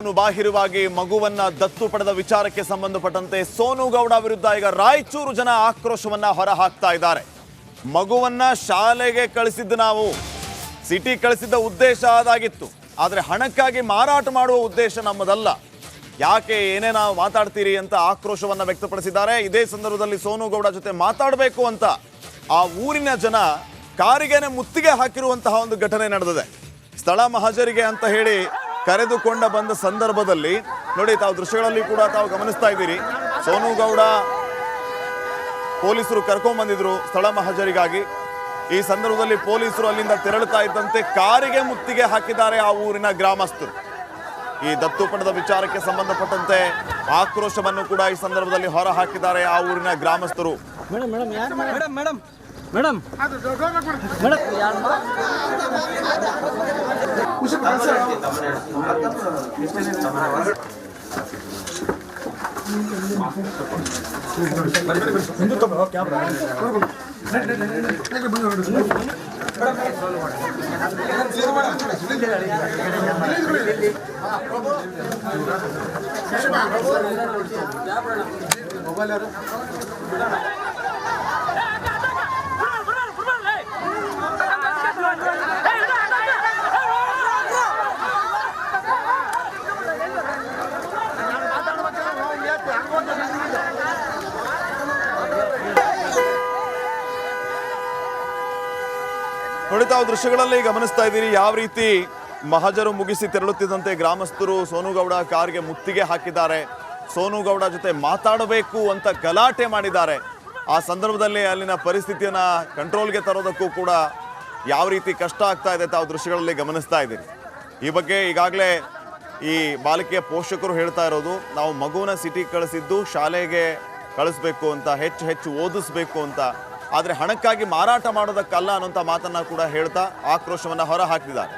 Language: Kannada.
ಕಾನೂನು ಬಾಹಿರವಾಗಿ ಮಗುವನ್ನ ದತ್ತು ಪಡೆದ ವಿಚಾರಕ್ಕೆ ಸಂಬಂಧಪಟ್ಟಂತೆ ಸೋನು ಗೌಡ ವಿರುದ್ಧ ಈಗ ರಾಯಚೂರು ಜನ ಆಕ್ರೋಶವನ್ನ ಹೊರಹಾಕ್ತಾ ಇದ್ದಾರೆ. ಮಗುವನ್ನ ಶಾಲೆಗೆ ಕಳಿಸಿದ್ದು ನಾವು, ಸಿಟಿ ಕಳಿಸಿದ್ದ ಉದ್ದೇಶ ಅದಾಗಿತ್ತು. ಆದರೆ ಹಣಕ್ಕಾಗಿ ಮಾರಾಟ ಮಾಡುವ ಉದ್ದೇಶ ನಮ್ಮದಲ್ಲ, ಯಾಕೆ ಏನೇ ನಾವು ಮಾತಾಡ್ತೀರಿ ಅಂತ ಆಕ್ರೋಶವನ್ನ ವ್ಯಕ್ತಪಡಿಸಿದ್ದಾರೆ. ಇದೇ ಸಂದರ್ಭದಲ್ಲಿ ಸೋನು ಗೌಡ ಜೊತೆ ಮಾತಾಡಬೇಕು ಅಂತ ಆ ಊರಿನ ಜನ ಕಾರಿಗೆನೆ ಮುತ್ತಿಗೆ ಹಾಕಿರುವಂತಹ ಒಂದು ಘಟನೆ ನಡೆದಿದೆ. ಸ್ಥಳ ಮಹಜರಿಗೆ ಅಂತ ಹೇಳಿ ಕರೆದುಕೊಂಡ ಬಂದ ಸಂದರ್ಭದಲ್ಲಿ ನೋಡಿ, ತಾವು ದೃಶ್ಯಗಳಲ್ಲಿ ಕೂಡ ತಾವು ಗಮನಿಸ್ತಾ ಇದ್ದೀರಿ. ಸೋನು ಗೌಡ ಪೊಲೀಸರು ಕರ್ಕೊಂಡ್ ಬಂದಿದ್ರು ಸ್ಥಳ ಮಹಜರಿಗಾಗಿ. ಈ ಸಂದರ್ಭದಲ್ಲಿ ಪೊಲೀಸರು ಅಲ್ಲಿಂದ ತೆರಳುತ್ತಾ ಇದ್ದಂತೆ ಕಾರಿಗೆ ಮುತ್ತಿಗೆ ಹಾಕಿದ್ದಾರೆ ಆ ಊರಿನ ಗ್ರಾಮಸ್ಥರು. ಈ ದತ್ತು ಪಡೆದ ವಿಚಾರಕ್ಕೆ ಸಂಬಂಧಪಟ್ಟಂತೆ ಆಕ್ರೋಶವನ್ನು ಕೂಡ ಈ ಸಂದರ್ಭದಲ್ಲಿ ಹೊರ ಹಾಕಿದ್ದಾರೆ ಆ ಊರಿನ ಗ್ರಾಮಸ್ಥರು. ಮೇಡಮ್ ನೋಡಿ, ತಾವು ದೃಶ್ಯಗಳಲ್ಲಿ ಗಮನಿಸ್ತಾ ಇದ್ದೀರಿ ಯಾವ ರೀತಿ ಮಹಜರು ಮುಗಿಸಿ ತೆರಳುತ್ತಿದ್ದಂತೆ ಗ್ರಾಮಸ್ಥರು ಸೋನು ಗೌಡ ಕಾರ್ಗೆ ಮುತ್ತಿಗೆ ಹಾಕಿದ್ದಾರೆ. ಸೋನು ಗೌಡ ಜೊತೆ ಮಾತಾಡಬೇಕು ಅಂತ ಗಲಾಟೆ ಮಾಡಿದ್ದಾರೆ. ಆ ಸಂದರ್ಭದಲ್ಲಿ ಅಲ್ಲಿನ ಪರಿಸ್ಥಿತಿಯನ್ನ ಕಂಟ್ರೋಲ್ಗೆ ತರೋದಕ್ಕೂ ಕೂಡ ಯಾವ ರೀತಿ ಕಷ್ಟ ಆಗ್ತಾ ಇದೆ ತಾವು ದೃಶ್ಯಗಳಲ್ಲಿ ಗಮನಿಸ್ತಾ ಇದ್ದೀರಿ. ಈ ಬಗ್ಗೆ ಈಗಾಗಲೇ ಈ ಬಾಲಿಕೆಯ ಪೋಷಕರು ಹೇಳ್ತಾ ಇರೋದು, ನಾವು ಮಗುವನ್ನ ಸಿಟಿ ಕಳಿಸಿದ್ದು ಶಾಲೆಗೆ ಕಳಿಸ್ಬೇಕು ಅಂತ, ಹೆಚ್ಚು ಓದಿಸ್ಬೇಕು ಅಂತ, ಆದರೆ ಹಣಕ್ಕಾಗಿ ಮಾರಾಟ ಮಾಡೋದಕ್ಕಲ್ಲ ಅನ್ನೋಂಥ ಮಾತನ್ನ ಕೂಡ ಹೇಳ್ತಾ ಆಕ್ರೋಶವನ್ನ ಹೊರ ಹಾಕಿದ್ದಾರೆ.